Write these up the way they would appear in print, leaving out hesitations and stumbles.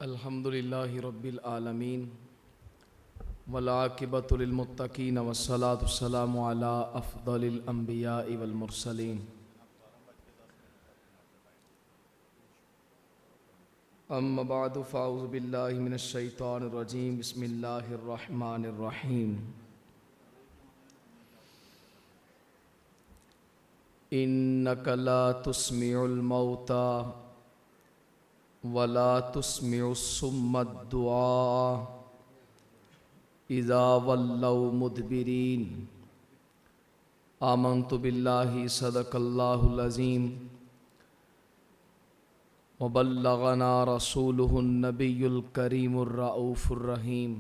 अल्हम्दुलिल्लाहि रब्बिल आलमीन वल आक़िबतु लिल मुत्तक़ीन वस्सलातु वस्सलामु अला अफ़ज़लिल अंबियाइ वल मुरसलीन। अम्मा बअदु फ़अऊज़ु बिल्लाहि मिनश शैतानिर रजीम। बिस्मिल्लाहिर रहमानिर रहीम। इन्नका ला तुस्मिउल मौता वला तुस्मिउस सुम्मद दुआ इज़ा वल्लौ मुदबिरीन। आमन्तु बिल्लाहि सदक़ल्लाहुल अज़ीम व बल्लगना रसूलुहुन नबियुल करीमुर रऊफ़ुर रहीम।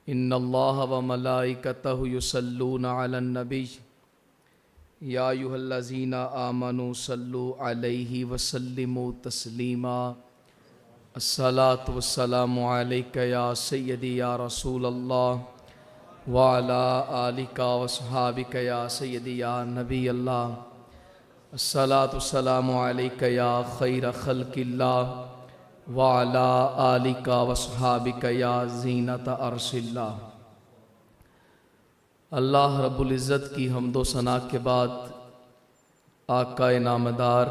इन्नल्लाह व मलाइकतहु युसल्लूना अलन नबी या अय्युहल्लज़ीना आमनू सल्लु अलैहि वसल्लिमू तस्लीमा। अस्सलातु वस्सलामु अलैका या सय्यदी या रसूलल्लाह व अला आलिका व अस्हाबिका या सय्यदी या नबी अल्लाह। अस्सलातु वस्सलामु अलैका या खैर खल्क़िल्लाह व अला आलिका व अस्हाबिका या ज़ीनत अर्शिल्लाह। अल्लाह रब्बुल इज़्ज़त की हम्दो सना के बाद आक़ाए नामदार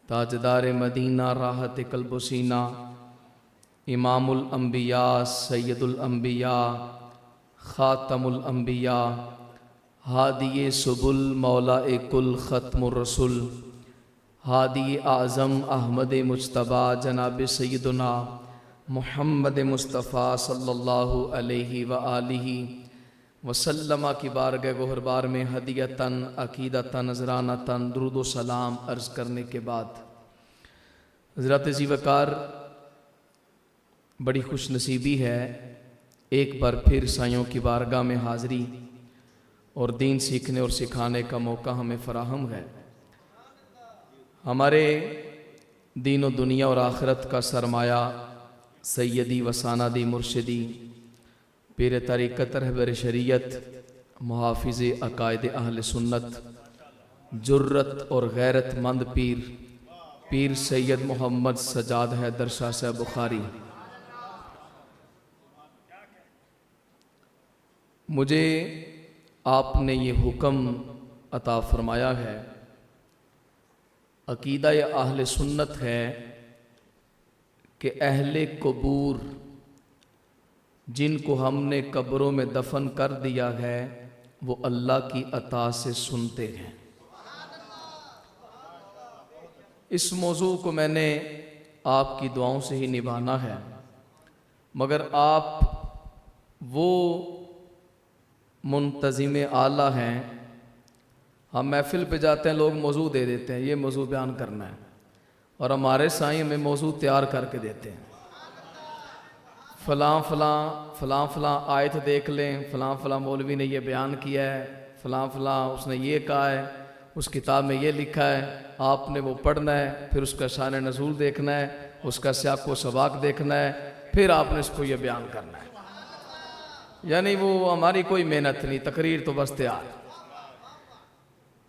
ताजदार मदीना राहत क़ल्ब सीना इमामुल अंबिया सैयदुल अंबिया ख़ातमुल अंबिया हादिये सुबुल मौला कुल ख़त्मुर रसूल हादी आज़म अहमद मुज्तबा जनाब सैयदुना मुहम्मद मुस्तफ़ा सल्लल्लाहु अलैहि व आलिहि वसल्लमा की बारगाह गोहरबार में हदियतन अकीदतन नज़रानतन दुरूद व सलाम अर्ज़ करने के बाद हज़रत ज़ीवकार बड़ी खुश नसीबी है, एक बार फिर सायों की बारगाह में हाज़री और दीन सीखने और सिखाने का मौका हमें फ़राहम है। हमारे दीन व दुनिया और आखिरत का सरमाया सैयदी वसानादी मुर्शिदी पीर तरीक़त रहबर शरीयत मुहाफ़िज़ अक़ायद अहल सुन्नत जुर्रत और गैरतमंद पीर सैयद मोहम्मद सजाद हैदर शाह साहब बुखारी। मुझे आपने ये हुक्म अता फरमाया है, अक़ीदा अहल सुन्नत है कि अहले कबूर जिनको हमने कब्रों में दफन कर दिया है वो अल्लाह की अता से सुनते हैं। इस मौजू को मैंने आपकी दुआओं से ही निभाना है, मगर आप वो मुंतज़िम आला हैं। हम महफिल पे जाते हैं, लोग मौजू दे देते हैं, ये मौजू बयान करना है, और हमारे साईं हमें मौजू तैयार करके देते हैं। फ़लाँ फ़लाँ फ़लाँ फ़लाँ आयत देख लें, फ़लाँ फ़लाँ मौलवी ने ये बयान किया है, फ़लाँ फ़लाँ उसने ये कहा है, उस किताब में ये लिखा है, आपने वो पढ़ना है, फिर उसका शान नज़ूल देखना है, उसका सियाक़ व सबाक़ देखना है, फिर आपने इसको ये बयान करना है। यानी वो हमारी कोई मेहनत नहीं, तकरीर तो बस तैयार।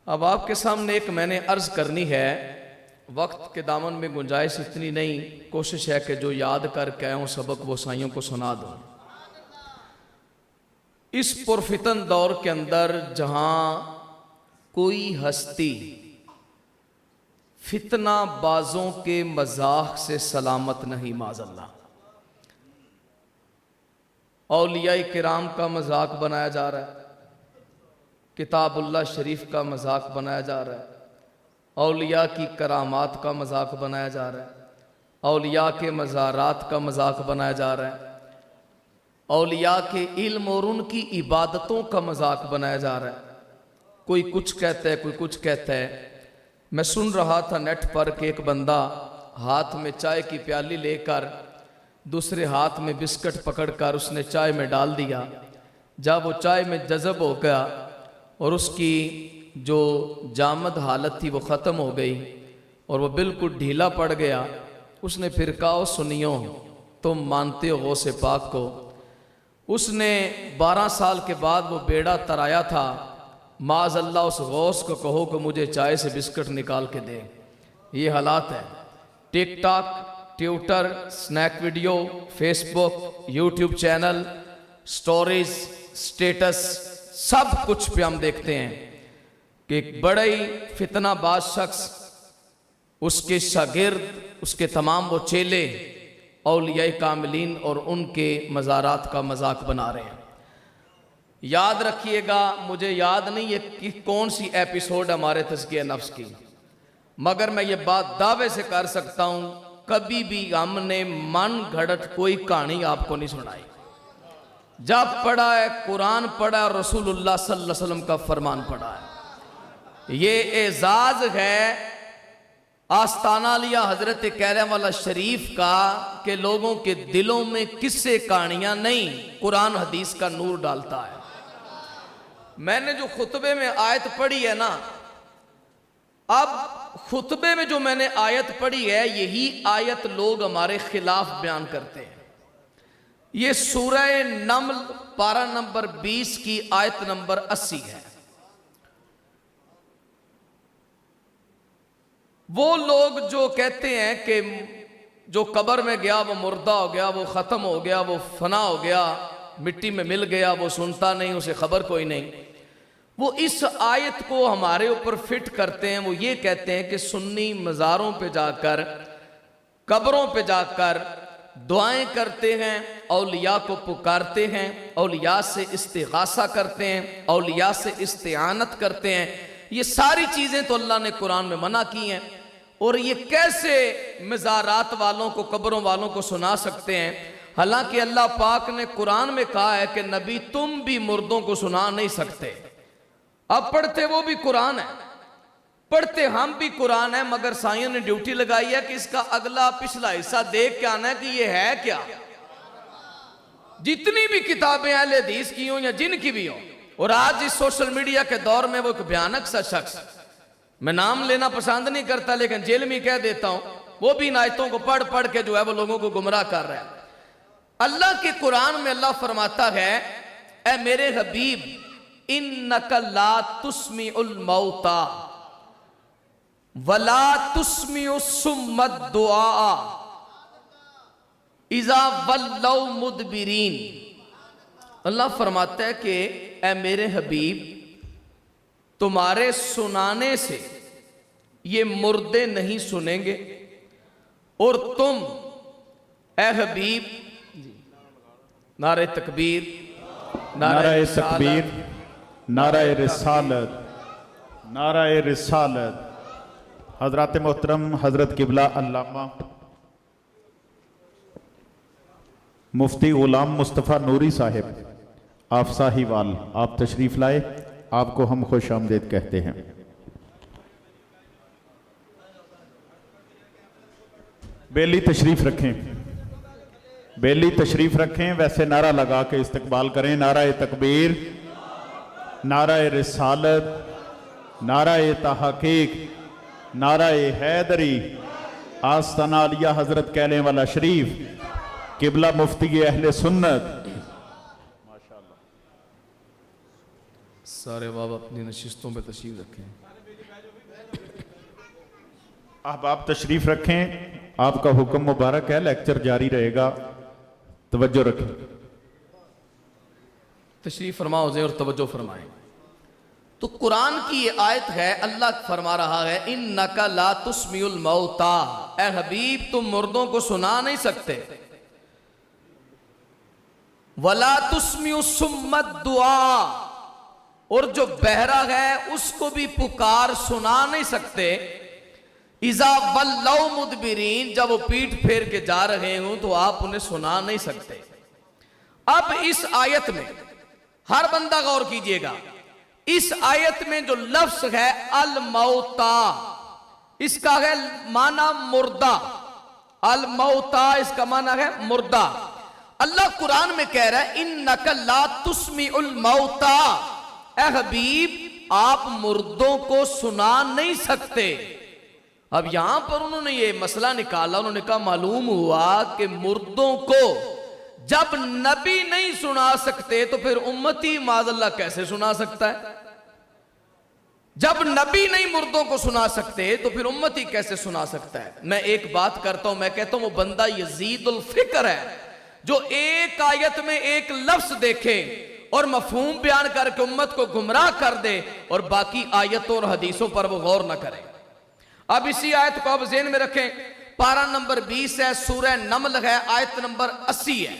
अब आपके सामने एक मैंने अर्ज़ करनी है, वक्त के दामन में गुंजाइश इतनी नहीं, कोशिश है कि जो याद करके आया हूँ सबक वो साइयों को सुना दूँ। इस पुरफितन दौर के अंदर जहाँ कोई हस्ती फितना बाजों के मजाक से सलामत नहीं, माज़अल्लाह, औलिया किराम का मजाक बनाया जा रहा है, किताबुल्लाह शरीफ का मजाक बनाया जा रहा है, औलिया की करामात का मजाक बनाया जा रहा है, औलिया के मज़ारात का मजाक बनाया जा रहा है, औलिया के इल्म और उनकी इबादतों का मजाक बनाया जा रहा है। कोई कुछ कहता है, कोई कुछ कहता है। मैं सुन रहा था नेट पर कि एक बंदा हाथ में चाय की प्याली लेकर दूसरे हाथ में बिस्किट पकड़कर उसने चाय में डाल दिया। जब वो चाय में जज़ब हो गया और उसकी जो जामद हालत थी वो ख़त्म हो गई और वो बिल्कुल ढीला पड़ गया। उसने फिर कहा, सुनियो, तुम मानते हो गौसे पाक को। उसने 12 साल के बाद वो बेड़ा तराया था। माज़अल्लाह उस गौस को कहो कि मुझे चाय से बिस्किट निकाल के दे। ये हालात है। TikTok, Twitter, Snack Video, Facebook, YouTube channel, stories, status, सब कुछ पे हम देखते हैं कि एक बड़ा ही फितनाबाज शख्स, उसके शागिर्द, उसके तमाम वो चेले औलिया कामिलीन और उनके मज़ारात का मजाक बना रहे हैं। याद रखिएगा, मुझे याद नहीं है कि कौन सी एपिसोड हमारे तज़किया नफ्स की, मगर मैं ये बात दावे से कर सकता हूं, कभी भी हमने मन घड़त कोई कहानी आपको नहीं सुनाई। जब पढ़ा है कुरान पढ़ा, रसूलुल्लाह सल्लल्लाहु अलैहि वसल्लम का फरमान पढ़ा है। ये एजाज है आस्ताना लिया हजरत कैरमवाला शरीफ का कि लोगों के दिलों में किस्से कहानियां नहीं, कुरान हदीस का नूर डालता है। मैंने जो खुतबे में आयत पढ़ी है ना, अब खुतबे में जो मैंने आयत पढ़ी है, यही आयत लोग हमारे खिलाफ बयान करते हैं। ये सूरह नम्ल पारा नंबर 20 की आयत नंबर 80 है। वो लोग जो कहते हैं कि जो कब्र में गया वो मुर्दा हो गया, वो खत्म हो गया, वो फना हो गया, मिट्टी में मिल गया, वो सुनता नहीं, उसे खबर कोई नहीं, वो इस आयत को हमारे ऊपर फिट करते हैं। वो ये कहते हैं कि सुन्नी मज़ारों पे जाकर, कब्रों पे जाकर दुआएं करते हैं, औलिया को पुकारते हैं, औलिया से इस्तिगासा करते हैं, औलिया से इस्तिआनत करते हैं। ये सारी चीज़ें तो अल्लाह ने कुरान में मना की हैं। और ये कैसे मज़ारात वालों को, कब्रों वालों को सुना सकते हैं? हालांकि अल्लाह पाक ने कुरान में कहा है कि नबी तुम भी मुर्दों को सुना नहीं सकते। अब पढ़ते वो भी कुरान है, पढ़ते हम भी कुरान है, मगर साइयों ने ड्यूटी लगाई है कि इसका अगला पिछला हिस्सा देख के आना है कि ये है क्या। जितनी भी किताबें अहले हदीस की हो या जिनकी भी हो, और आज इस सोशल मीडिया के दौर में वो एक भयानक सा शख्स, मैं नाम लेना पसंद नहीं करता लेकिन जेल में कह देता हूं, वो भी इन आयतों को पढ़ पढ़ के जो है वो लोगों को गुमराह कर रहा है। अल्लाह के कुरान में अल्लाह फरमाता है, ए मेरे हबीब, इन्नका ला तुस्मिउल मौता वला तुस्मिउस सुम्मद दुआ इज़ा वल्लौ मुदबिरीन। अल्लाह फरमाता है कि ए मेरे हबीब, तुम्हारे सुनाने से ये मुर्दे नहीं सुनेंगे, और तुम ए हबीब, नारे तकबीर, नारे तकबीर, नारे रिसालत, नारे रिसालत। हजरत मोहतरम हजरत किबला अल्लामा मुफ्ती गुलाम मुस्तफ़ा नूरी साहिब आप साहिवाल, आप तशरीफ लाए, आपको हम खुश आमदीद कहते हैं। बेली तशरीफ रखें, बेली तशरीफ रखें, वैसे नारा लगा के इस्तकबाल करें। नारा तकबीर, नारा रिसालत, नारा तहकीक, नारा हैदरी, आस्ताना आलिया हजरत कहने वाला शरीफ, किबला मुफ्ती अहले सुन्नत। सारे बाब अपनी नशिस्तों पे तशरीफ रखें। अब आप तशरीफ रखें, आपका हुक्म मुबारक है, लेक्चर जारी रहेगा, तवज्जो रखें। तशरीफ फरमाओ और तवज्जो फरमाएं। तो कुरान की ये आयत है, अल्लाह फरमा रहा है, इन्नका ला तुस्मिउल मौता, ए हबीब तुम मुर्दों को सुना नहीं सकते, वला तुस्मिउस सुम्मद दुआ, और जो बहरा है उसको भी पुकार सुना नहीं सकते, इज़ा वल्लौ मुदबिरीन, जब वो पीठ फेर के जा रहे हो तो आप उन्हें सुना नहीं सकते। अब इस आयत में हर बंदा गौर कीजिएगा, इस आयत में जो लफ्ज है अल मौता, इसका है माना मुर्दा। अल मौता इसका माना है मुर्दा। अल्लाह कुरान में कह रहा है, इन्नका ला तुस्मिउल मौता, ए हबीब आप मुर्दों को सुना नहीं सकते। अब यहां पर उन्होंने ये मसला निकाला, उन्होंने कहा मालूम हुआ कि मुर्दों को जब नबी नहीं सुना सकते तो फिर उम्मती माज़अल्लाह कैसे सुना सकता है? जब नबी नहीं मुर्दों को सुना सकते तो फिर उम्मती कैसे सुना सकता है। मैं एक बात करता हूं, मैं कहता हूं वो बंदा यजीदुल फिक्र है जो एक आयत में एक लफ्ज देखे और मफहूम बयान करके उम्मत को गुमराह कर दे और बाकी आयतों और हदीसों पर वो गौर न करे। अब इसी आयत को आप ज़हन में रखें, पारा नंबर 20 है, सूरह नमल है, आयत नंबर 80 है।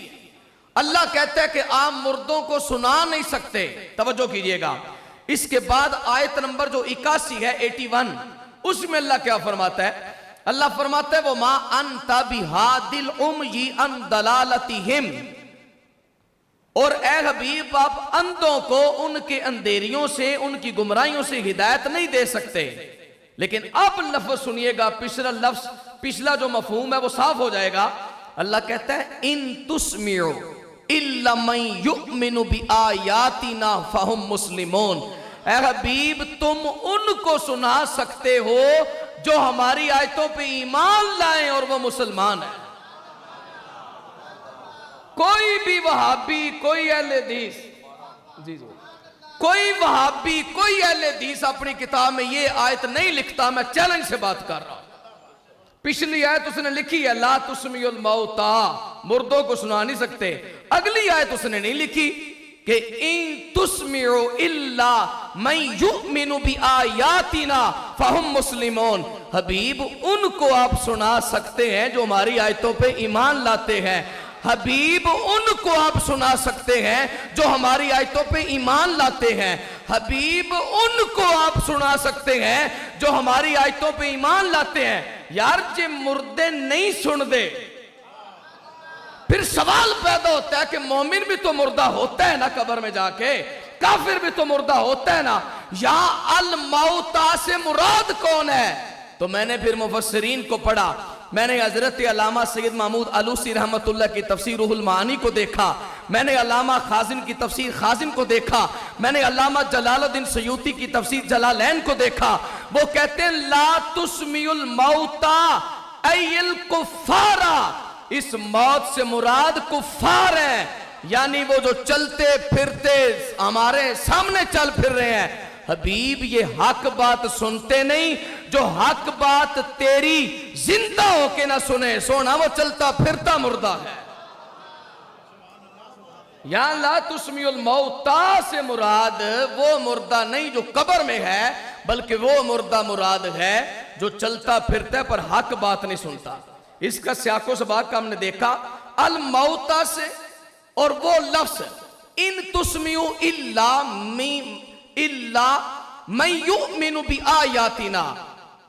अल्लाह कहता है कि आप मुर्दों को सुना नहीं सकते, तवज्जो कीजिएगा। इसके बाद आयत नंबर जो 81 है 81, उसमें अल्लाह क्या फरमाता है? अल्लाह फरमाता है वो मा अंता बिहादिल उम्मी अन दलालतिहिम, और ए हबीब आप अंधों को उनके अंधेरियों से, उनकी गुमराहियों से हिदायत नहीं दे सकते। लेकिन अब लफ्ज सुनिएगा, पिछला जो मफहूम है वो साफ हो जाएगा। अल्लाह कहता है इन तुस्मिउ इल्ला मन युमिनु बिआयातिना फहुम मुस्लिमून। ए हबीब तुम उनको सुना सकते हो जो हमारी आयतों पे ईमान लाएं और वो मुसलमान है। कोई भी वहाबी, कोई अहले हदीस, जी जी, कोई वहाबी, कोई अहले हदीस अपनी किताब में ये आयत नहीं लिखता। मैं चैलेंज से बात कर रहा हूं। पिछली आयत उसने लिखी है ला तुस्मिउल मौता, मुर्दों को सुना नहीं सकते। अगली आयत उसने नहीं लिखी कि इन तुस्मिउ इल्ला मन युमिनु बिआयातिना फहुम मुस्लिमून। हबीब उनको आप सुना सकते हैं जो हमारी आयतों पे ईमान लाते हैं। हबीब उनको आप सुना सकते हैं जो हमारी आयतों पे ईमान लाते हैं। हबीब उनको आप सुना सकते हैं जो हमारी आयतों पे ईमान लाते हैं। यार जे मुर्दे नहीं सुन दे, फिर सवाल पैदा होता है कि मोमिन भी तो मुर्दा होता है ना कब्र में जाके, काफिर भी तो मुर्दा होता है ना। या अल मौता से मुराद कौन है? तो मैंने फिर मुफस्सिरीन को पढ़ा। मैंने हजरत अल्लामा सैयद महमूद अलूसी रहमतुल्लाह की तफसीर रूहुल मानी को देखा, मैंने अल्लामा खाजिन की तफसीर खाजिन को देखा, मैंने अल्लामा जलालुद्दीन सयूती की तफसीर जलालैन को देखा। वो कहते हैं ला तुस्मिउल मौता अय्यल कुफ्फारा, इस मौत से मुराद कुफ्फार है, यानी वो जो चलते फिरते हमारे सामने चल फिर रहे हैं। हबीब ये हक बात सुनते नहीं, जो हक बात तेरी जिंदा होके ना सुने, सोना वो चलता फिरता मुर्दा है। या ला तुस्मिउल मौता से मुराद वो मुर्दा नहीं जो कब्र में है, बल्कि वो मुर्दा मुराद है जो चलता फिरता है पर हक बात नहीं सुनता। इसका सियाको सबाक का हमने देखा अल मौता से, और वो लफ्ज इन तुस्मिउ इल्ला मैं युमिनु बिआयातिना,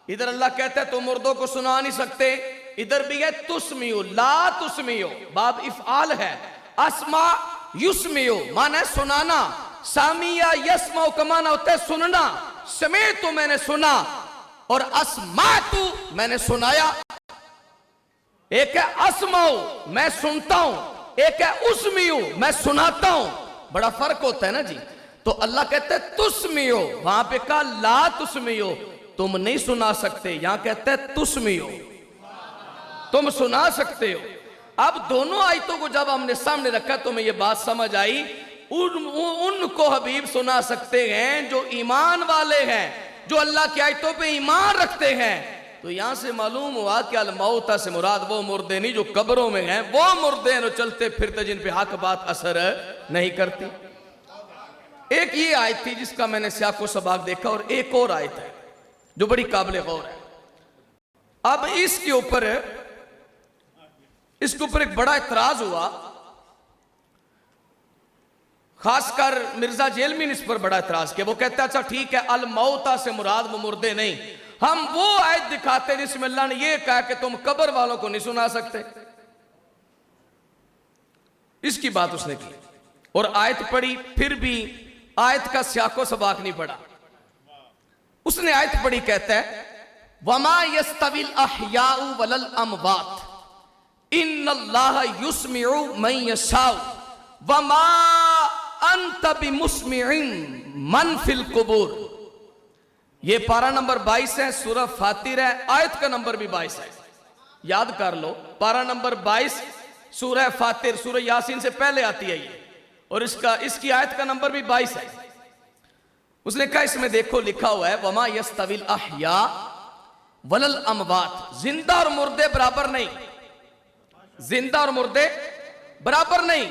इधर अल्लाह कहता है तुम मुर्दों को सुना नहीं सकते, इधर भी है तुस्मिउ ला तुस्मिउ, बाब इफ़आल है। अस्मा युस्मिउ माना है सुनाना, सामिया यस्माउ का माना होता है सुनना। समे तो मैंने सुना, और अस्मातु मैंने सुनाया। एक है अस्माउ मैं सुनता हूं, एक है उस्मिउ मैं सुनाता हूं, बड़ा फर्क होता है ना जी। तो अल्लाह कहते हैं तुस्मियो, वहां पे कहा ला तुस्मियो, तुम नहीं सुना सकते, यहां कहते हैं तुस्मियो, तुम सुना सकते हो। अब दोनों आयतों को जब हमने सामने रखा तो मैं ये बात समझ आई, उनको हबीब सुना सकते हैं जो ईमान वाले हैं, जो अल्लाह की आयतों पे ईमान रखते हैं। तो यहां से मालूम हुआ कि अल मौता से मुराद वो मुर्दे नहीं जो कब्रों में हैं, वो मुर्दे हैं जो चलते फिरते जिन पे हक बात असर नहीं करती। एक ये आयत थी जिसका मैंने सियाको सबाक देखा, और एक और आयत है जो बड़ी काबिल गौर है। अब इसके ऊपर एक बड़ा इतराज हुआ, खासकर मिर्जा जेलमी ने इस पर बड़ा इतराज किया। वो कहता है अच्छा ठीक है, अल मौता से मुराद वो मुर्दे नहीं, हम वो आयत दिखाते जिसमें अल्लाह ने ये कहा कि तुम कब्र वालों को नहीं सुना सकते। इसकी बात उसने की और आयत पढ़ी, फिर भी आयत का सियाको सबाक नहीं पढ़ा। उसने आयत पढ़ी, कहता है वमा यस्तविल अहयाउ वलल अमवात इन्नल्लाह युस्मिउ मन यशाउ वमा अंत बिमुस्मिइन मन फिल कुबूर। ये पारा नंबर 22 है, सूरह फातिर है, आयत का नंबर भी 22 है, याद कर लो। पारा नंबर 22 सूरह फातिर, सूरह यासीन से पहले आती है ये, और इसकी आयत का नंबर भी 22 है। उसने कहा इसमें देखो लिखा हुआ है वमा यस्तविल अहया वलल अमवात, जिंदा और मुर्दे बराबर नहीं, जिंदा और मुर्दे बराबर नहीं।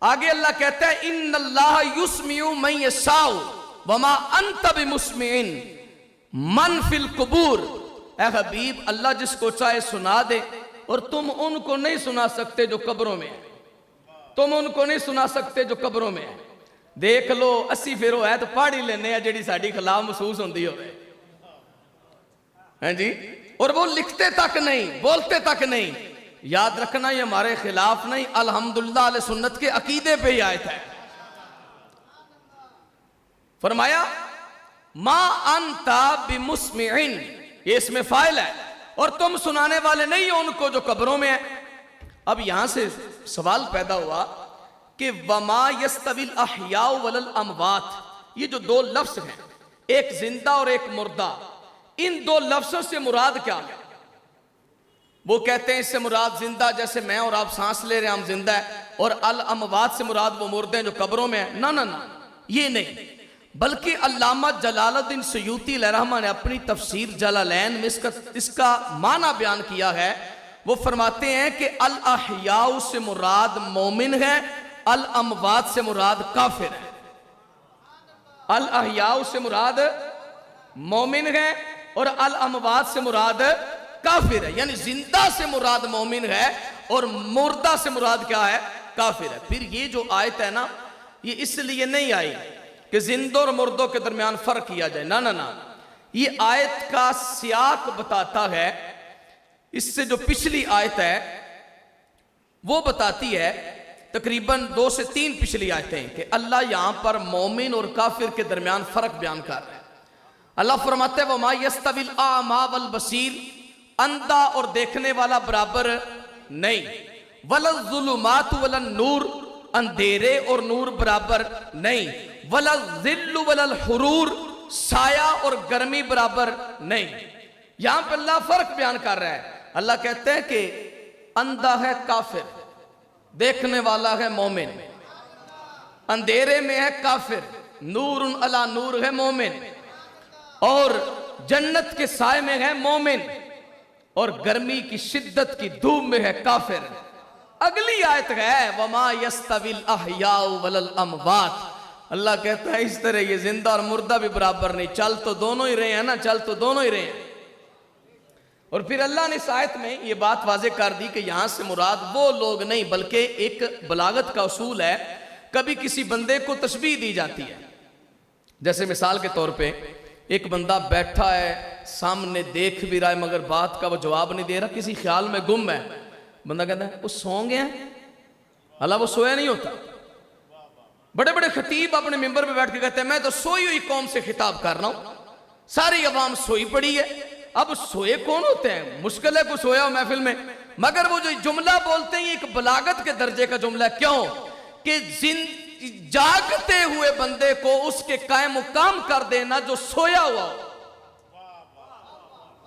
आगे अल्लाह कहता है इन्नल्लाह युस्मिउ मन यशाउ वमा अंत बिमुस्मिइन मन फिल कुबूर। ऐ हबीब, अल्लाह जिसको चाहे सुना दे, और तुम उनको नहीं सुना सकते जो कब्रों में है, तुम उनको नहीं सुना सकते जो कब्रों में है। देख लो अस्सी फिर है तो पढ़ ही लेने जी साड़ी खिलाफ महसूस होती हो जी, और वो लिखते तक नहीं, बोलते तक नहीं। याद रखना ये हमारे खिलाफ नहीं, अल्हम्दुलिल्लाह अहले सुन्नत के अकीदे पे ही आयत है। फरमाया मा अंता बिमुस्मिइन, ये इसमें फाइल है, और तुम सुनाने वाले नहीं हो उनको जो कब्रों में है। अब यहां से सवाल पैदा हुआ कि वमा यस्तविल अहयाउ वलल अमवात, ये जो दो लफ्ज हैं, एक जिंदा और एक मुर्दा, इन दो लफ्जों से मुराद क्या है? वो कहते हैं इससे मुराद जिंदा, जैसे मैं और आप सांस ले रहे हैं हम जिंदा है, और अल अमवात से मुराद वो मुर्दे हैं जो कब्रों में है। ना ना ना, ये नहीं, बल्कि अल्लामा जलालुद्दीन सयूती रहमान ने अपनी तफसीर जलालैन में इसका माना बयान किया है। वो फरमाते हैं कि अल अहयाउ से मुराद मोमिन है, अल अमवात से मुराद काफिर है। अल अहयाउ से मुराद मोमिन है और अल अमवात से मुराद काफिर है, यानी जिंदा से मुराद मोमिन है और मुर्दा से मुराद क्या है? काफिर है। फिर ये जो आयत है ना, ये इसलिए नहीं आई कि जिंदों और मुर्दों के दरमियान फर्क किया जाए, ना ना ना, ये आयत का सियाक बताता है। इससे जो पिछली आयत है वो बताती है, तकरीबन 2 से 3 पिछली आयतें, कि अल्लाह यहां पर मोमिन और काफिर के दरमियान फर्क बयान कर रहा है। अल्लाह फरमाते हैं वमा यस्तविल आमा वल बसीर, अंधा और देखने वाला बराबर नहीं, वलल ज़ुलुमात वलन नूर, अंधेरे और नूर बराबर नहीं, वलल ज़िल्लु वलल हुरूर, साया और गर्मी बराबर नहीं। यहां पर अल्लाह फर्क बयान कर रहा है। अल्लाह कहते हैं कि अंधा है काफिर, देखने वाला है मोमिन, अंधेरे में है काफिर, नूरुन अला नूर है मोमिन, और जन्नत के साए में है मोमिन, और गर्मी की शिद्दत की धूप में है काफिर। अगली आयत है वमा यस्तविल अहयाउ वलल अमवात, अल्लाह कहता है इस तरह ये जिंदा और मुर्दा भी बराबर नहीं, चल तो दोनों ही रहे हैं ना, चल तो दोनों ही रहे हैं। और फिर अल्लाह ने इस आयत में ये बात वाजे कर दी कि यहां से मुराद वो लोग नहीं, बल्कि एक बलागत का उसूल है, कभी किसी बंदे को तशबीह दी जाती है। जैसे मिसाल के तौर पे एक बंदा बैठा है, सामने देख भी रहा है मगर बात का वो जवाब नहीं दे रहा, किसी ख्याल में गुम है। बंदा कहता है वो सो गया है, हालांकि वो सोया नहीं होता। बड़े बड़े खतीब अपने मिंबर पे बैठ के कहते हैं मैं तो सोई हुई कौम से खिताब कर रहा हूं, सारी अवाम सोई पड़ी है। अब सोए कौन होते हैं? मुश्किल है कोई सोया हो महफिल में, मगर वो जो जुमला बोलते हैं एक बलागत के दर्जे का जुमला। क्यों? कि जागते हुए बंदे को उसके कायम मुकाम कर देना जो सोया हुआ हो,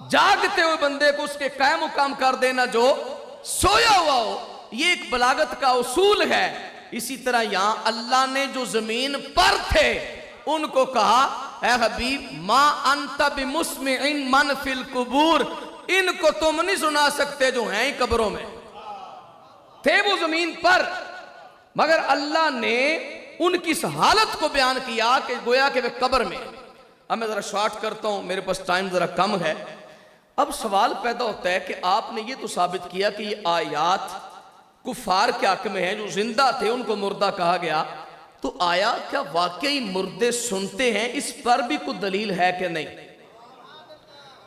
जागते हुए बंदे को उसके कायम मुकाम कर देना जो सोया हुआ हो, ये एक बलागत का उसूल है। इसी तरह यहां अल्लाह ने जो जमीन पर थे उनको कहा ऐ हबीब मा अंता बिमुस्मिइन मन फिल कुबूर, इनको तुम नहीं सुना सकते जो हैं कब्रों में। थे वो जमीन पर, मगर अल्लाह ने उनकी इस हालत को बयान किया कि गोया कि वे कब्र में। अब मैं जरा शॉर्ट करता हूं, मेरे पास टाइम जरा कम है। अब सवाल पैदा होता है कि आपने ये तो साबित किया कि ये आयात कुफार के हक में है, जो जिंदा थे उनको मुर्दा कहा गया, तो आया क्या वाकई मुर्दे सुनते हैं? इस पर भी कोई दलील है कि नहीं?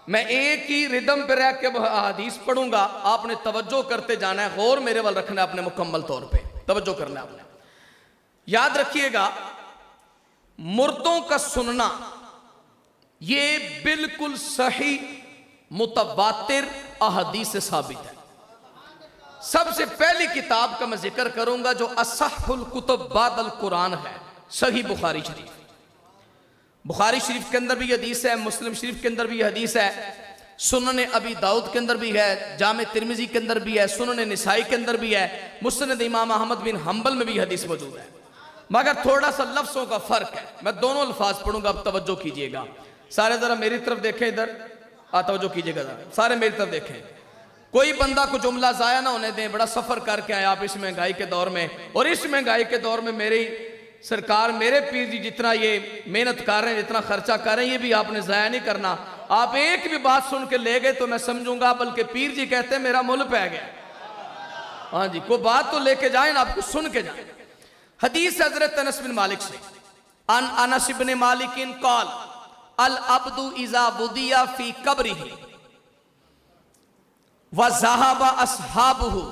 मैं एक ही रिदम पे रह के हदीस पढ़ूंगा, आपने तवज्जो करते जाना है, गौर मेरे वाल रखना है, अपने मुकम्मल तौर पे तवज्जो करना है आपने। याद रखिएगा, मुर्दों का सुनना ये बिल्कुल सही मुतवातिर अहदीस से साबित है। सबसे पहली किताब का मैं जिक्र करूंगा जो असहुल कुतुब बादल कुरान है, सही बुखारी शरीफ। बुखारी शरीफ के अंदर भी हदीस है, मुस्लिम शरीफ के अंदर भी हदीस है, सुनन अबी दाऊद के अंदर भी है, जामे तिरमिजी के अंदर भी है, सुनन निसाई के अंदर भी है, मुस्नद इमाम अहमद बिन हंबल में भी हदीस मौजूद है। मगर थोड़ा सा लफ्जों का फर्क है। मैं दोनों अल्फाज पढ़ूंगा, अब तवज्जो कीजिएगा सारे, जरा मेरी तरफ देखें, इधर तवज्जो कीजिएगा जरा सारे मेरी तरफ देखें। कोई बंदा को जुमला जाया ना होने दें। बड़ा सफर करके आए आप इस महंगाई के दौर में, और इस महंगाई के दौर में मेरी सरकार, मेरे पीर जी जितना ये मेहनत कर रहे हैं, जितना खर्चा कर रहे हैं, ये भी आपने जाया नहीं करना। आप एक भी बात सुन के ले गए तो मैं समझूंगा, बल्कि पीर जी कहते हैं मेरा मुल पै गया। हाँ जी, कोई बात तो लेके जाए ना, आपको सुन के जाए। हदीस हजरत अनस बिन मालिक से, अन अनस इब्न मालिक क़ाल अल अब्दु इज़ा वुदिया फी कब्रिही व ज़हबा अस्हाबुहु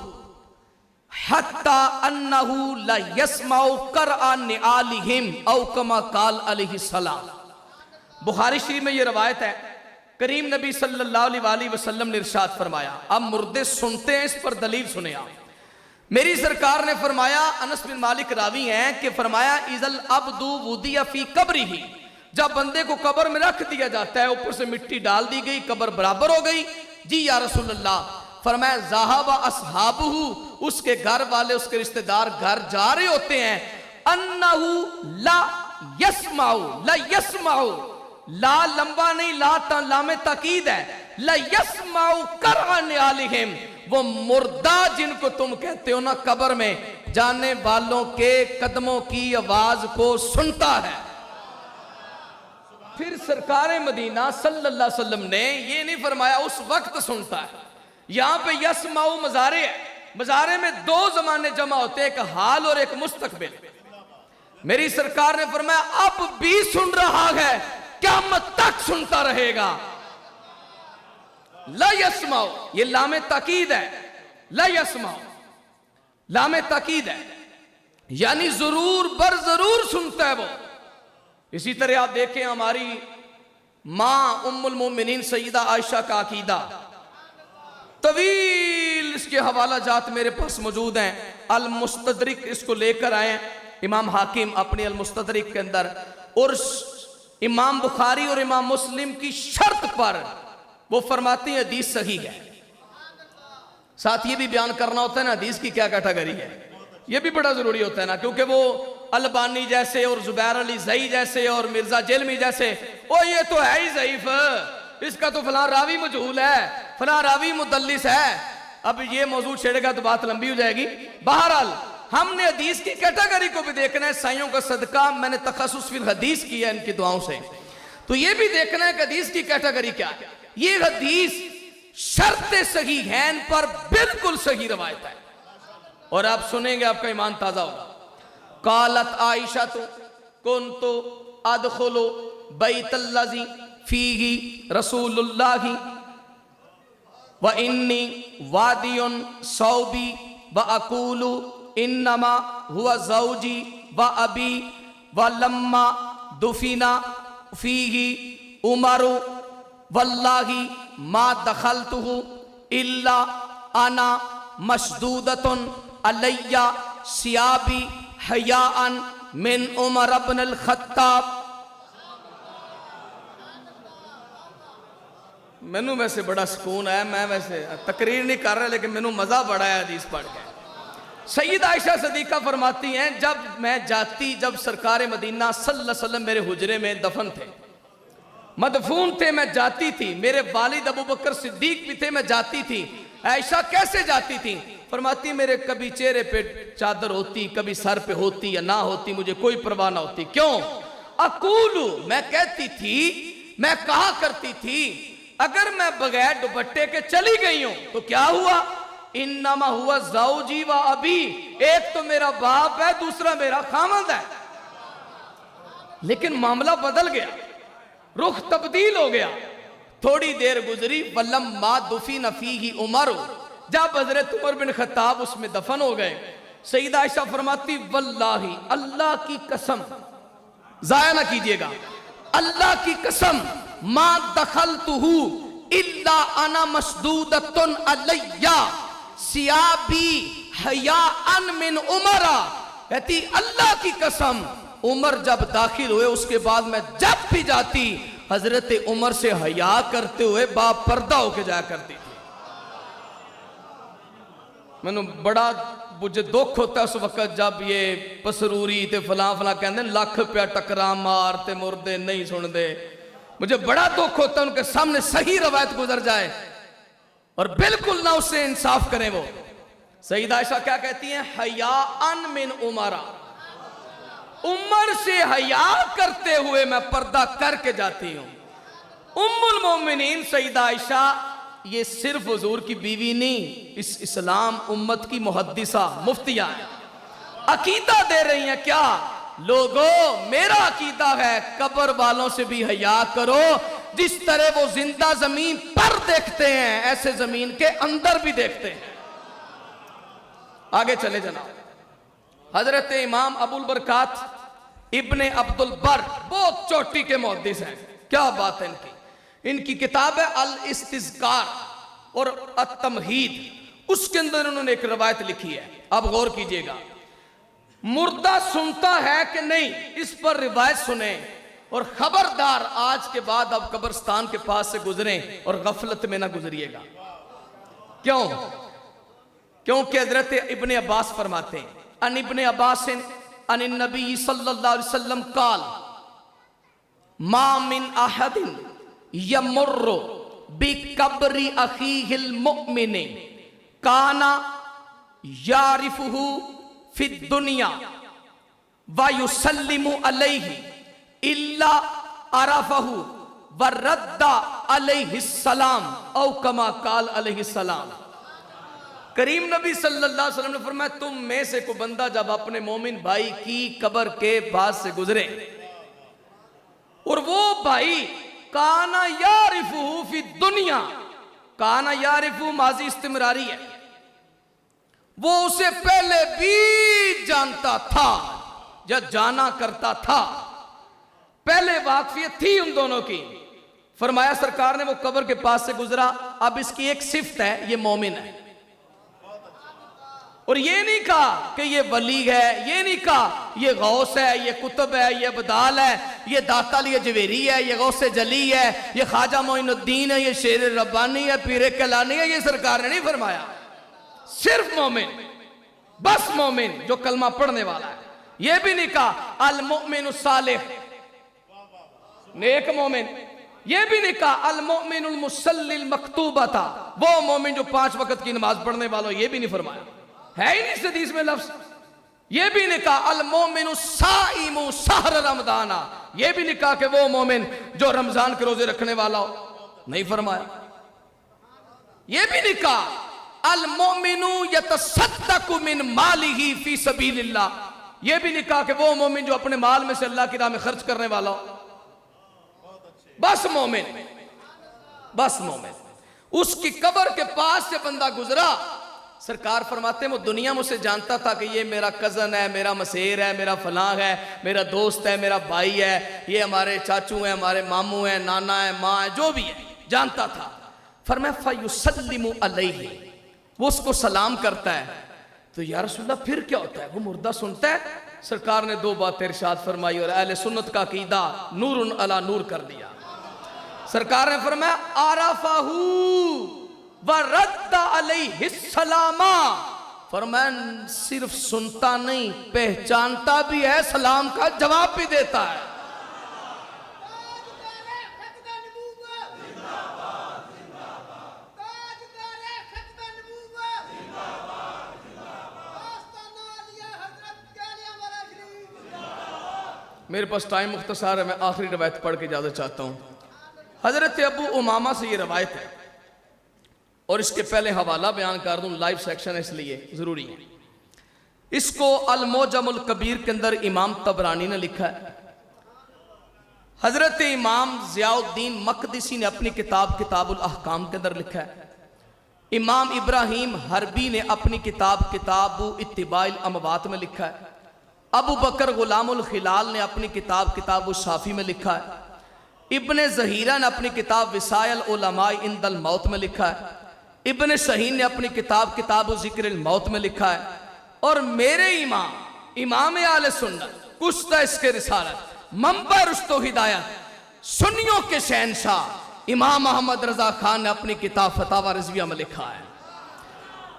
हत्ता अन्नहु ला यस्माउ क़रअन निआलिहिम औ कमा क़ाल अलैहि सलाम। बुखारी शरीफ में यह रवायत है, करीम नबी सल्लल्लाहु अलैहि वसल्लम ने इरशाद फरमाया। अब मुर्दे सुनते हैं, इस पर दलील सुने आप। मेरी सरकार ने फरमाया, अनस बिन मालिक रावी हैं कि फरमाया इज़ल अब्दु वुदिया फी कब्रिही, जब बंदे को कब्र में रख दिया जाता है, ऊपर से मिट्टी डाल दी गई, कब्र बराबर हो गई। जी या रसूल अल्लाह, फरमाया ज़हाबा अस्हाबुहु, उसके घर वाले, उसके रिश्तेदार घर जा रहे होते हैं। अन्नहु ला यस्माउ, ला यस्माउ, ला लंबा नहीं, ला लामे ताकीद है, ला यस्माउ क़रअन निआलिहिम, वो मुर्दा जिनको तुम कहते हो ना कब्र में, जाने वालों के कदमों की आवाज को सुनता है। फिर सरकार मदीना सल्लल्लाहु अलैहि वसल्लम ने ये नहीं फरमाया उस वक्त सुनता है। यहां पे यस्माउ मजारे है, मजारे में दो जमाने जमा होते हैं, एक हाल और एक मुस्तकबिल। मेरी सरकार ने फरमाया अब भी सुन रहा है, क़यामत तक सुनता रहेगा। ला यस्माउ, ये लामे ताकीद है, ला यस्माउ लामे ताकीद है, यानी जरूर बर जरूर सुनता है वो। इसी तरह आप देखें हमारी मां उम्मुल मोमिनीन सईदा आयशा का अकीदा, तवील इसके हवाला जात मेरे पास मौजूद हैं। अल मुस्तदरिक इसको लेकर आए इमाम हाकिम अपनी अल मुस्तदरिक के अंदर, और इमाम बुखारी और इमाम मुस्लिम की शर्त पर वो फरमाती है हदीस सही है। साथ ये भी बयान करना होता है ना हदीस की क्या कैटेगरी है, ये भी बड़ा जरूरी होता है ना, क्योंकि वो अलबानी जैसे और जुबैर अली ज़ई जैसे और मिर्जा जेलमी जैसे, ओ ये तो है ही ज़ईफ, इसका तो फलां रावी मजहूल है, फलां रावी मुदल्लिस है। अब ये मौजूद छेड़ेगा तो बात लंबी हो जाएगी। बहरहाल हमने हदीस की कैटेगरी को भी देखना है। साइयों का सदका, मैंने तखस्सुस फिल हदीस किया इनकी दुआओं से, तो ये भी देखना है कि हदीस की कैटेगरी क्या है। ये हदीस शर्त सही है पर बिल्कुल सही रवायत है, और आप सुनेंगे आपका ईमान ताजा होगा। कालत आयशा तो कुन्तु अदखुलु बैतल्लज़ी फीही रसूलुल्लाही व इन्नी वादियुन सौबी व अकूलु इन्नमा हुआ ज़ौजी व अबी व लम्मा दुफिना फीही उमरु वल्लाही मा दखलतुहु इल्ला अना मशदूदतुन अलैया सियाबी हयाअन मिन उमर इब्न अल खत्ताब। मैनू वैसे बड़ा सुकून है, मैं वैसे तकरीर नहीं कर रहा, लेकिन मैनू मजा बड़ा है हदीस पढ़ के। सैयद आयशा सदीका फरमाती हैं जब सरकार मदीना सल्लल्लाहु अलैहि वसल्लम मेरे हुजरे में दफन थे, मदफून थे, मैं जाती थी, मेरे वालिद अबू बकर सिद्दीक भी थे, मैं जाती थी। आयशा कैसे जाती थी? फरमाती मेरे कभी चेहरे पे चादर होती, कभी सर पे होती या ना होती, मुझे कोई परवाह ना होती। क्यों? अकूलू, मैं कहती थी, मैं कहा करती थी, अगर मैं बगैर दुपट्टे के चली गई हूं तो क्या हुआ? इन्नमा हुआ ज़ौजी व अबी, एक तो मेरा बाप है, दूसरा मेरा खामद है। लेकिन मामला बदल गया, रुख तब्दील हो गया। थोड़ी देर गुजरी, वलम्मा दुफिन फीही उमर, जब हजरत उमर बिन खत्ताब उसमें दफन हो गए, सईदा आयशा फरमाती वल्लाही, अल्लाह की कसम, जाया ना कीजिएगा, अल्लाह की कसम, मा दखलतुहु इल्ला अना मशदूदतुन अलैया सियाबी हयाअन मिन उमरा। कहती अल्लाह की कसम, उमर जब दाखिल हुए उसके बाद मैं जब भी जाती हजरत उमर से हया करते हुए बाप पर्दा होके जाया करती थी। मैंने बड़ा मुझे दुख होता है उस वक्त जब ये पसरूरी ते फलां फलां कहते हैं लाख रुपया टकरा मार ते मुर्दे नहीं सुनते। मुझे बड़ा दुख होता है उनके सामने सही रवायत गुजर जाए और बिल्कुल ना उससे इंसाफ करें। वो सईदा आयशा क्या कहती हैं, हया अन मिन उमरा, उमर से हया करते हुए मैं पर्दा करके जाती हूं। उम्मुल मोमिनीन सईदा आयशा ये सिर्फ हुजूर की बीवी नहीं, इस इस्लाम उम्मत की मुहद्दिसा मुफ्तिया है। अकीदा दे रही हैं क्या, लोगों मेरा अकीदा है कब्र वालों से भी हया करो। जिस तरह वो जिंदा जमीन पर देखते हैं ऐसे जमीन के अंदर भी देखते हैं। आगे चले जनाब, हजरत इमाम अबुल बरकात इब्ने अब्दुल बर बहुत चोटी के मुहद्दिस हैं, क्या बात है इनकी। इनकी किताब है अल इस्तिज़कार और अत-तमहीद, उसके अंदर उन्होंने एक रवायत लिखी है, अब गौर कीजिएगा। मुर्दा सुनता है कि नहीं, इस पर रिवायत सुने और खबरदार आज के बाद अब कब्रिस्तान के पास से गुजरें और गफलत में ना गुजरिएगा। क्यों? क्योंकि हजरत इब्ने अब्बास फरमाते हैं, अन इब्ने अब्बास अन नबी सल्लल्लाहु अलैहि वसल्लम काल मा मिन अहदिन यमुर्रु बिकब्रि अखीहिल मुमिन काना यारिफुहु फिद दुनिया व युसल्लिमु अलैहि इल्ला अरफहु व रद्दा अलैहि सलाम औ कमा काल अलैहि सलाम। करीम नबी सल्लल्लाहु अलैहि वसल्लम ने फरमाया, तुम में से को बंदा जब अपने मोमिन भाई की कब्र के पास से गुजरे और वो भाई काना यारिफू फी दुनिया, काना यारिफू माजी इस्तिमरारी है, वो उसे पहले भी जानता था या जाना करता था, पहले वाकफियत थी उन दोनों की। फरमाया सरकार ने वो कब्र के पास से गुजरा, अब इसकी एक सिफ्त है, ये मोमिन है। और ये नहीं कहा कि ये वली है, ये नहीं कहा ये गौस है, ये कुतुब है, ये बदाल है, ये दाताल, ये जवेरी है, ये गौसे जली है, ये ख्वाजा मोइनुद्दीन है, ये शेर रब्बानी है, पीर कलानी है। ये सरकार ने नहीं फरमाया, सिर्फ मोमिन, बस मोमिन जो कलमा पढ़ने वाला है। ये भी नहीं कहा अल मुमिनु सालिह, नेक मोमिन। ये भी नहीं कहा अल मुमिनुल मुसल्लिल मकतूबा था, वो मोमिन जो 5 वक्त की नमाज पढ़ने वाला, ये भी नहीं फरमाया, है ही नहीं इस हदीस में लफ्ज। ये भी नहीं कहा अल मोमिनु साइमु सहर रमदाना, ये भी नहीं कहा कि वो मोमिन जो रमजान के रोजे रखने वाला हो, नहीं फरमाया। ये भी नहीं कहा अल मोमिनु यतसद्दकु मिन मालिही फी सबीलिल्लाह, ये भी नहीं कहा कि वो मोमिन जो अपने माल में से अल्लाह की राह में खर्च करने वाला हो, बस मोमिन, बस मोमिन। उसकी कब्र के पास से बंदा गुजरा, सरकार फरमाते हैं वो दुनिया में उसे जानता था कि ये मेरा कज़न है, मेरा मसेर है, मेरा फलां है, मेरा दोस्त है, मेरा भाई है, ये हमारे चाचू हैं, हमारे मामू हैं, नाना है, माँ है, जो भी है, जानता था। फरमाया फयुसल्लिमु अलैहि, वो उसको सलाम करता है। तो या रसूलल्लाह फिर क्या होता है, वो मुर्दा सुनता है? सरकार ने 2 बातें इरशाद फरमाई और अहले सुन्नत का अकीदा नूरुन अला नूर कर दिया। सरकार ने फरमाया आराफाहू व रद्दा अलैहि सलामा, फरमाया सिर्फ सुनता नहीं पहचानता भी है, सलाम का जवाब भी देता है। मेरे पास टाइम मुख्तसार है, मैं आखिरी रवायत पढ़ के इजाजत चाहता हूँ। हजरत अबू उमामा से ये रवायत है और इसके पहले हवाला बयान कर दूं, लाइव सेक्शन है इसलिए ज़रूरी है। इसको अल मोजमुल कबीर के अंदर इमाम तबरानी ने लिखा है। हजरत इमाम ज़ियाउद्दीन मकदसी ने अपनी किताब किताबुल अहकाम के अंदर लिखा है। इमाम इब्राहिम हरबी ने अपनी किताब किताबु इत्तिबाइल अमवात में लिखा है। अबू बकर गुलामुल खिलाल ने अपनी किताब किताबु शाफी में लिखा है। इब्ने ज़हीरा ने अपनी किताब विसायल उलमाए इंदल मौत में लिखा है। इब्ने शहीन ने अपनी किताब किताब ज़िक्र मौत में लिखा है। और मेरे इमाम इमाम आले सुन्नत कुश्ता इसके रिसालत मंबा रुश्तो हिदायत सुन्नियों के शहनशाह इमाम मोहम्मद रजा खान ने अपनी किताब फतावा रिजविया में लिखा है।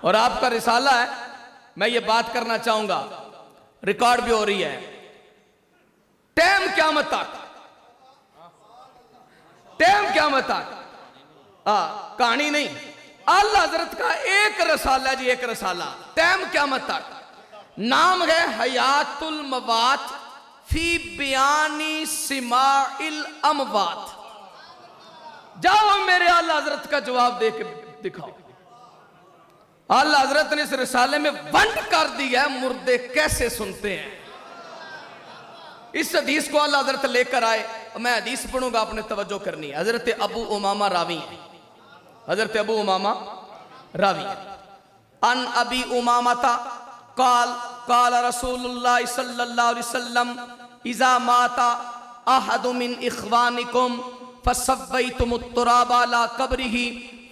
और आपका रिसाला है, मैं ये बात करना चाहूंगा, रिकॉर्ड भी हो रही है। टाइम क़यामत तक, टाइम क़यामत तक, कहानी नहीं, आला हजरत का एक रसाला जी, एक रसाला, टाइम क़यामत तक। नाम है हयातुल मवात फी बयानी सिमाइल अमवात। जाओ मेरे आला हजरत का जवाब दे के दिखाओ। आला हजरत ने इस रिसाले में वंड कर दिया है मुर्दे कैसे सुनते हैं। इस हदीस को आला हजरत लेकर आए, मैं हदीस पढ़ूंगा, आपने तवज्जो करनी है। हजरत अबू उमामा रावी है, हजरत अबू उमामा रावी है। अन अबी उमामाता काल काल रसूलुल्लाह सल्लल्लाहु अलैहि वसल्लम इज़ा माता अहदु मिन इख्वानिकुम फसव्वैतुमुत तुराबा अला कब्रिही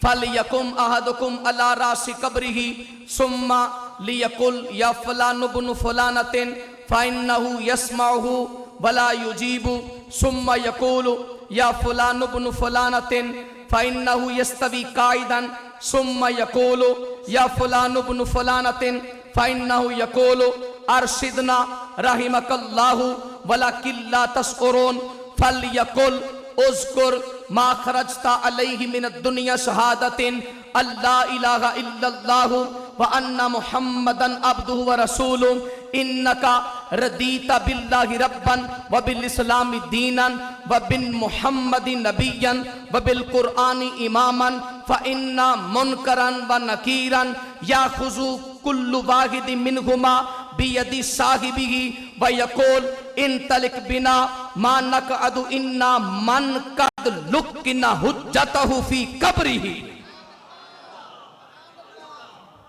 फलयकुम अहदुकुम अला रासी कब्रिही सुम्मा लियकुल या फलान इब्न फलानतिन फ़इन्नहु यस्मअहु वला युजीबु सुम्मा यक़ूलु या फलान इब्न फलानतिन फ़इन्नहु यस्तवी काइदन सुम्मा यक़ूलु या फलान इब्न फलानतिन फ़इन्नहु यक़ूलु अरशिदना रहिमकल्लाहु वलाकिन ला तशउरून फलयकुल उज़कुर मा खरजता अलैहि मिनद दुनिया शहादतिन अल्ला इलाहा इल्लल्लाहु व अन्ना मुहम्मदन अब्दुहु व रसूलुहु इन्नका रदीता बिल्लाहि रब्बन व बिल इस्लामी दीनन व बिन मुहम्मदिन नबिय्यन व बिल कुरआनी इमामन फ इन्ना मुनकरन व नकीरन याखुज़ु कुल्लु वाहिदिन मिनहुमा बियदि साहिबिही व यक़ूल इन तलिक बिना मा नक़अदु इन्ना मन कद लुक्किना हुज्जतहु फी कब्रिही।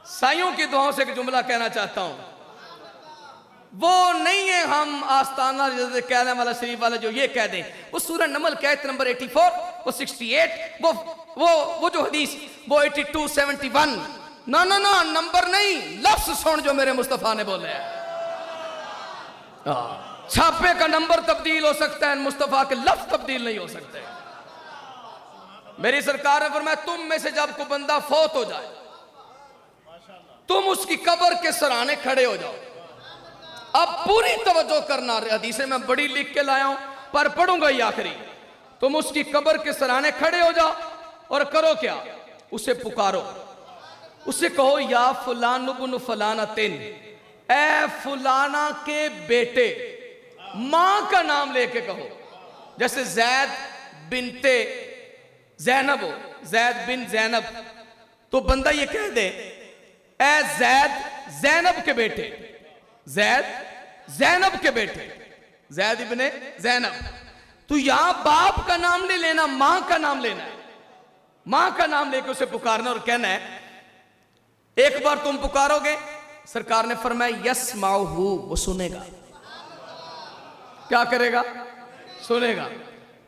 साइयों की दुआओं से एक जुमला कहना चाहता हूं, वो नहीं है हम आस्ताना कहने वाला शरीफ वाला जो ये कह दें, वो सूरह नमल की आयत नंबर 84, वो 68, वो जो हदीस वो 82, 71, ना ना ना, नंबर नहीं, लफ्ज सुन जो मेरे मुस्तफा ने बोले हैं। छापे का नंबर तब्दील हो सकता है, मुस्तफा के लफ्ज तब्दील नहीं हो सकते। मेरी सरकार ने फरमाया तुम में से जब कोई बंदा फौत हो जाए तुम उसकी कब्र के सराहने खड़े हो जाओ। अब पूरी तवज्जो करना, हदीसें मैं बड़ी लिख के लाया हूं पर पढ़ूंगा ये आखिरी। तुम उसकी कब्र के सराहने खड़े हो जाओ और करो क्या, उसे पुकारो, उसे कहो या फलान इब्न फलानतिन, ए फलाना के बेटे, मां का नाम लेके कहो। जैसे जैद बिनते जैनब हो, जैद बिन जैनब, तो बंदा ये कह दे ए जैद जैनब के बेटे, जैद जैनब के बेटे, जैद इब्ने जैनब। तो यहां बाप का नाम नहीं लेना, मां का नाम लेना है। मां का नाम लेके उसे पुकारना और कहना है, एक बार तुम पुकारोगे, सरकार ने फरमाया यस्माहु, वो सुनेगा। क्या करेगा? सुनेगा।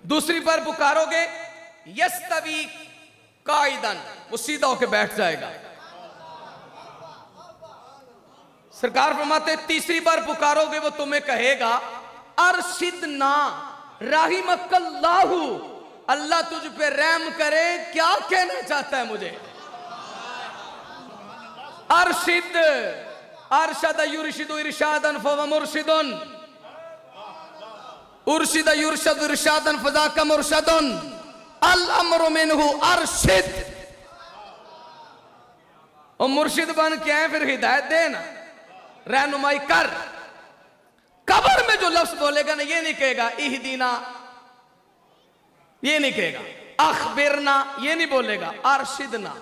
दूसरी बार पुकारोगे यस्तवी काइदन, वो सीधा होके बैठ जाएगा। सरकार फरमाते तीसरी बार पुकारोगे वो तुम्हें कहेगा अरशिदना रहिमकल्लाहु, अल्लाह तुझ पे रहम करे, क्या कहना चाहता है मुझे। अरशिद, अरशद युरशिदु इरशादन फव मुर्शिदुन, उर्शिद युरशद इरशादन फज़ाका मुर्शदुन, अल अम्रु मिनहु अरशिद। और मुर्शिद बन के आए फिर हिदायत देना, रहनुमाई कर। कब्र में जो लफ्ज बोलेगा ना, ये नहीं कहेगा इहदीना, ये नहीं कहेगा अखबिरना, ये नहीं बोलेगा अरशिदना।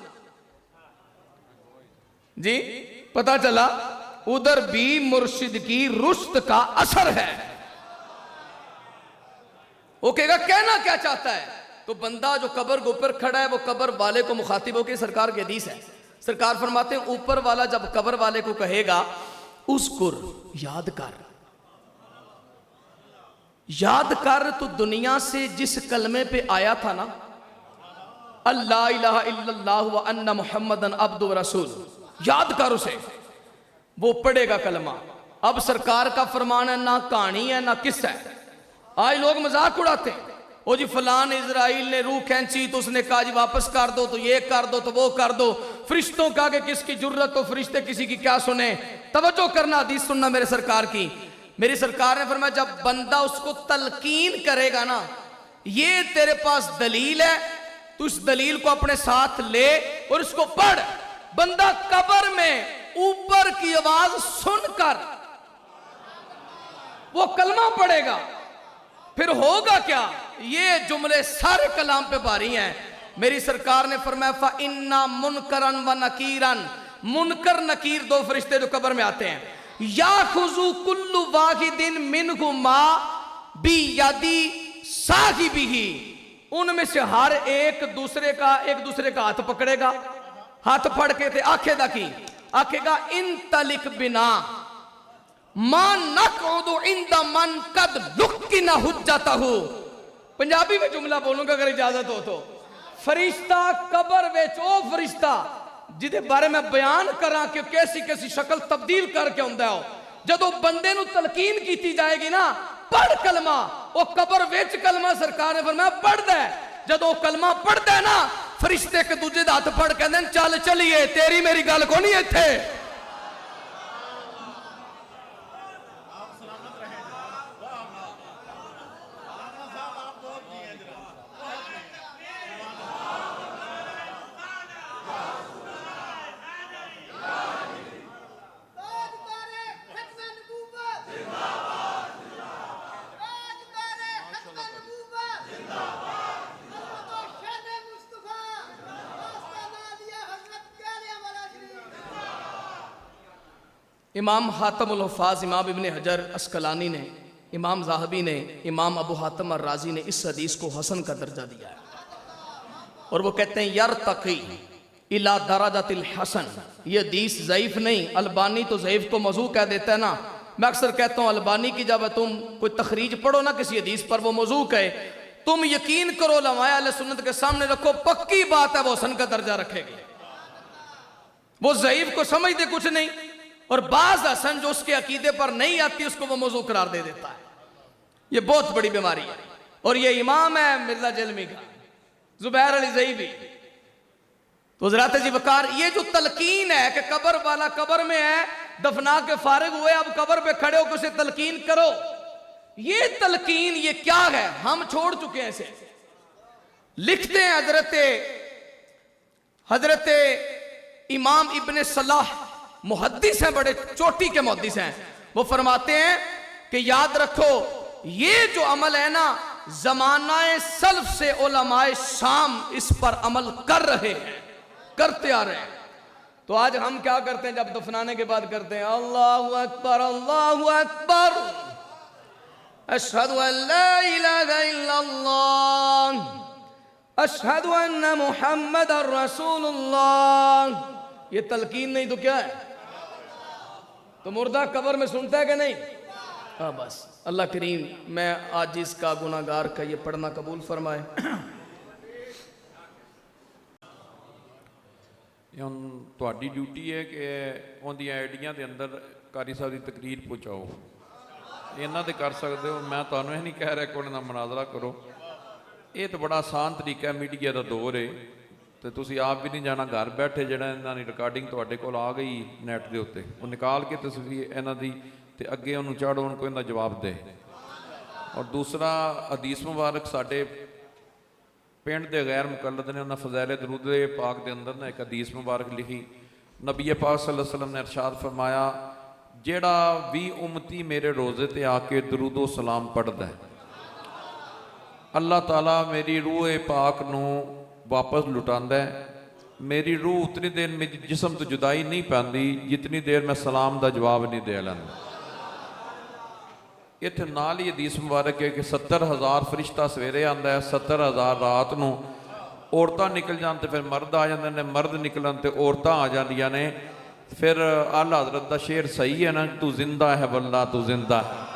जी पता चला उधर भी मुर्शिद की रुश्त का असर है। वो कहेगा कहना क्या चाहता है। तो बंदा जो कब्र के ऊपर खड़ा है वो कब्र वाले को मुखातिब होकर, सरकार की हदीस है, सरकार फरमाते हैं ऊपर वाला जब कब्र वाले को कहेगा उसकुर, याद कर, याद कर तो दुनिया से जिस कलमे पे आया था ना, अल्ला इलाहा इल्लल्लाह व अन्ना मुहम्मदन अब्दु व रसूल, याद कर उसे। वो पढ़ेगा कलमा। अब सरकार का फरमान है, ना कहानी है ना किस्सा है। आज लोग मजाक उड़ाते हैं, ओ जी फलान इजराइल ने रूह खींची तो उसने कहा जी वापस कर दो, तो ये कर दो, तो वो कर दो। फरिश्तों का कि किसकी जुर्रत, तो फरिश्ते किसी की क्या सुने। तवज्जो करना, हदीस सुनना मेरे सरकार की। मेरी सरकार ने फरमाया जब बंदा उसको तलकीन करेगा ना, ये तेरे पास दलील है, तू इस दलील को अपने साथ ले और इसको पढ़। बंदा कब्र में ऊपर की आवाज सुनकर वो कलमा पढ़ेगा, फिर होगा क्या? ये जुमले सारे कलाम पे भारी हैं। मेरी सरकार ने फरमाया फा इन्ना मुनकरन व नकीरन, मुनकर नकीर दो फरिश्ते जो कब्र में आते हैं। या खुजू कुल्लु वाहिदिन मिनहुमा बी यदी साहिबिही, उनमें से हर एक दूसरे का हाथ पकड़ेगा। हाथ फड़ के थे आखेदा की आखेगा इन तलिक बिना मान नकउदु इंदा मन कद लुक्किना हुज्जतहु। पंजाबी में जुमला बोलूंगा अगर इजाजत हो तो। फरिश्ता कब्र विच ओ फरिश्ता जिदे बारे में बयान करा कि कैसी कैसी शक्ल तब्दील करके आउंदा हो, जदों बंदे नूं तलकीन की जाएगी ना, पढ़ कलमा, ओ कब्र विच कलमा सरकार ने फरमाया पढ़दा है। जदों कलमा पढ़दा है ना, फरिश्ते एक दूजे दा हाथ फड़ कहंदे चल चलिए, तेरी मेरी गल को नहीं इत्थे। इमाम हातमुल हुफ़ाज़ इमाम इब्न हजर अस्कलानी ने, इमाम ज़ाहबी ने, इमाम अबू हातिम अर्राज़ी ने इस हदीस को हसन का दर्जा दिया है। और वो कहते हैं यरतक़ी इला दरजतिल हसन। ये हदीस ज़ईफ़ नहीं, अलबानी तो ज़ईफ़ को मौज़ू कह देता है ना। मैं अक्सर कहता हूँ अलबानी की जब तुम कोई तखरीज पढ़ो ना किसी हदीस पर, वो मौज़ू कहे, तुम यकीन करो उलमाए अहले सुन्नत के सामने रखो, पक्की बात है वो हसन का दर्जा रखेगी। वो ज़ईफ़ को समझते कुछ नहीं, और बाज हसन जो उसके अकीदे पर नहीं आती उसको वो मौजू करार दे देता है। ये बहुत बड़ी बीमारी है। और ये इमाम है मिर्जा जलमी का, जुबैर अली ज़ईबी। तो हज़रात जी वकार, ये जो तलकीन है कि कब्र वाला कब्र में है, दफना के फारिग हुए, अब कब्र पे खड़े होकर उसे तलकीन करो, ये तलकीन ये क्या है? हम छोड़ चुके हैं इसे। लिखते हैं हजरत इमाम इब्ने सलाह मुहद्दिस हैं, बड़े चोटी के मुहद्दिस हैं। वो फरमाते हैं कि याद रखो ये जो अमल है ना, जमानाए सल्फ से उलमाए शाम इस पर अमल कर रहे हैं, करते आ रहे हैं। तो आज हम क्या करते हैं जब दफनाने के बाद करते हैं अल्लाहु अकबर अल्लाहु अकबर अशहदु अल्ला इलाहा इल्लल्लाह अशहदु अन्ना मुहम्मदर रसूलुल्लाह। ये तलकीन नहीं तो क्या है? तो मुर्दा कब्र में सुनता है कि नहीं? हाँ बस। अल्लाह करीम मैं आज इसका गुनाहगार का ये पढ़ना कबूल फरमाए। ਹੁਣ ਤੁਹਾਡੀ ਡਿਊਟੀ ਹੈ ਕਿ ਉਹਦੀਆਂ ਆਈਡੀਆਂ ਦੇ ਅੰਦਰ ਕਾਰੀ ਸਾਹਿਬ ਦੀ ਤਕਰੀਰ ਪਹੁੰਚਾਓ। ਇਹਨਾਂ ਤੇ ਕਰ ਸਕਦੇ ਹੋ, ਮੈਂ ਤੁਹਾਨੂੰ ਇਹ ਨਹੀਂ ਕਹਿ ਰਿਹਾ ਕਿ ਉਹਨਾਂ ਨਾਲ ਮੁਨਾਜ਼ਰਾ ਕਰੋ। ਇਹ ਤਾਂ ਬੜਾ ਆਸਾਨ ਤਰੀਕਾ ਹੈ, ਮੀਡੀਆ ਦਾ ਦੌਰ ਹੈ ਤੇ ਤੁਸੀਂ ਆਪ ਵੀ ਨਹੀਂ ਜਾਣਾ, ਘਰ ਬੈਠੇ ਜਿਹੜਾ ਇਹਨਾਂ ਦੀ ਰਿਕਾਰਡਿੰਗ ਤੁਹਾਡੇ ਕੋਲ ਆ ਗਈ ਨੈਟ ਦੇ ਉੱਤੇ, ਉਹ ਨਿਕਾਲ ਕੇ ਤਸਵੀਰ ਇਹਨਾਂ ਦੀ ਤੇ ਅੱਗੇ ਉਹਨੂੰ ਚਾੜੋ, ਉਹਨੂੰ ਕੋਈ ਇਹਦਾ ਜਵਾਬ ਦੇ। ਔਰ ਦੂਸਰਾ ਹਦੀਸ ਮੁਬਾਰਕ ਸਾਡੇ ਪਿੰਡ ਦੇ ਗੈਰ ਮੁਕੱਲਦ ਨੇ ਉਹਨਾਂ ਫਜ਼ਾਇਲ ਦਰੂਦ ਪਾਕ ਦੇ ਅੰਦਰ ਨਾ ਇੱਕ ਹਦੀਸ ਮੁਬਾਰਕ ਲਿਖੀ। ਨਬੀ ਪਾਕ ਸੱਲੱਲਾਹੁ ਅਲੈहि ਵਸੱਲਮ ਨੇ ਇਰਸ਼ਾਦ ਫਰਮਾਇਆ, ਜਿਹੜਾ ਵੀ ਉਮਤੀ ਮੇਰੇ ਰੋਜ਼ੇ ਤੇ ਆ ਕੇ ਦਰੂਦੋ ਸਲਾਮ ਪੜ੍ਹਦਾ, ਅੱਲਾਹ ਤਾਲਾ ਮੇਰੀ ਰੂਹ ਪਾਕ ਨੂੰ ਵਾਪਸ ਲੁਟਾਉਂਦਾ ਹੈ। ਮੇਰੀ ਰੂਹ ਉਤਨੀ ਦੇਰ ਮੇਰੀ ਜਿਸਮ ਤੋਂ ਜੁਦਾਈ ਨਹੀਂ ਪੈਂਦੀ ਜਿਤਨੀ ਦੇਰ ਮੈਂ ਸਲਾਮ ਦਾ ਜਵਾਬ ਨਹੀਂ ਦੇ ਲੈਂਦਾ। ਇੱਥੇ ਨਾਲ ਹੀ ਹਦੀਸ ਮੁਬਾਰਕ ਹੈ ਕਿ 70,000 ਫਰਿਸ਼ਤਾ ਸਵੇਰੇ ਆਉਂਦਾ ਹੈ, 70,000 ਰਾਤ ਨੂੰ। ਔਰਤਾਂ ਨਿਕਲ ਜਾਣ ਤੇ ਫਿਰ ਮਰਦ ਆ ਜਾਂਦੇ ਨੇ, ਮਰਦ ਨਿਕਲਣ ਤੇ ਔਰਤਾਂ ਆ ਜਾਂਦੀਆਂ ਨੇ। ਫਿਰ ਆਲਾ ਹਜ਼ਰਤ ਦਾ ਸ਼ੇਰ ਸਹੀ ਹੈ ਨਾ, ਤੂੰ ਜ਼ਿੰਦਾ ਹੈ ਵੱਲਾ ਤੂੰ ਜ਼ਿੰਦਾ ਹੈ।